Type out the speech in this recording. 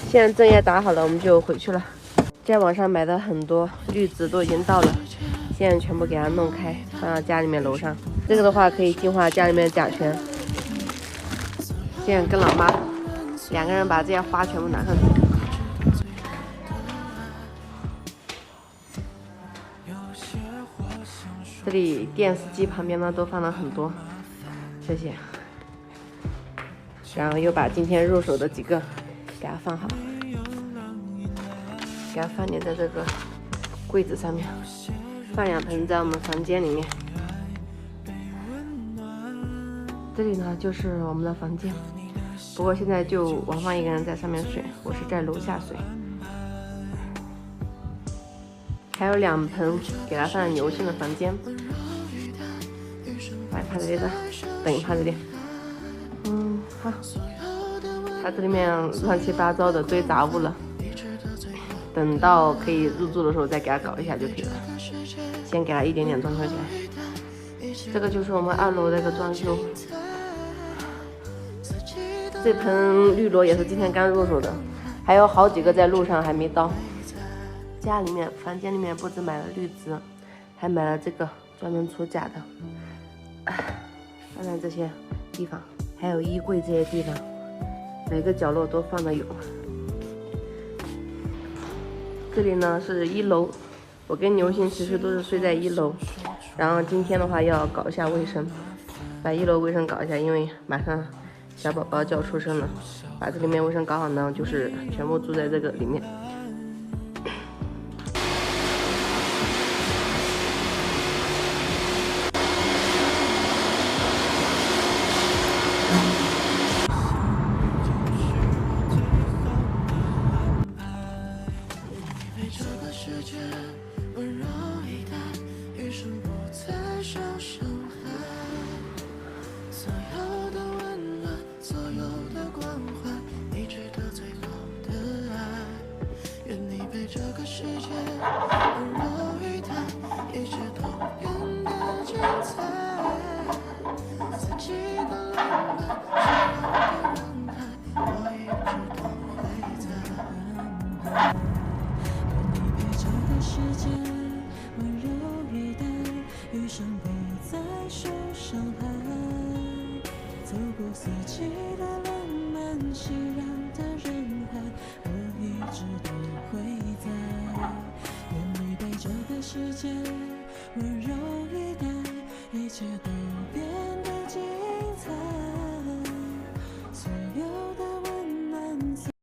现在针也打好了，我们就回去了。在网上买的很多滤纸都已经到了，现在全部给它弄开，放到家里面楼上。这个的话可以净化家里面的甲醛。现在跟老妈2个人把这些花全部拿上去。这里电视机旁边呢都放了很多这些，然后又把今天入手的几个给它放好，给它放点在这个柜子上面，放2盆在我们房间里面。这里呢就是我们的房间，不过现在就王芳一个人在上面睡，我是在楼下睡。还有2盆给他放牛性的房间，来趴在这个，等一趴这里。好，它这里面乱七八糟的堆杂物了，等到可以入住的时候再给它搞一下就可以了。先给它一点点装修起来。这个就是我们2楼那个装修，这盆绿萝也是今天刚入手的，还有好几个在路上还没到。家里面房间里面不止买了绿植，还买了这个专门除甲的，放在这些地方，还有衣柜这些地方，每个角落都放的有。这里呢是1楼，我跟牛星其实都是睡在1楼，然后今天的话要搞一下卫生，把1楼卫生搞一下，因为马上小宝宝就要出生了，把这里面卫生搞好呢，就是全部住在这个里面。这个世界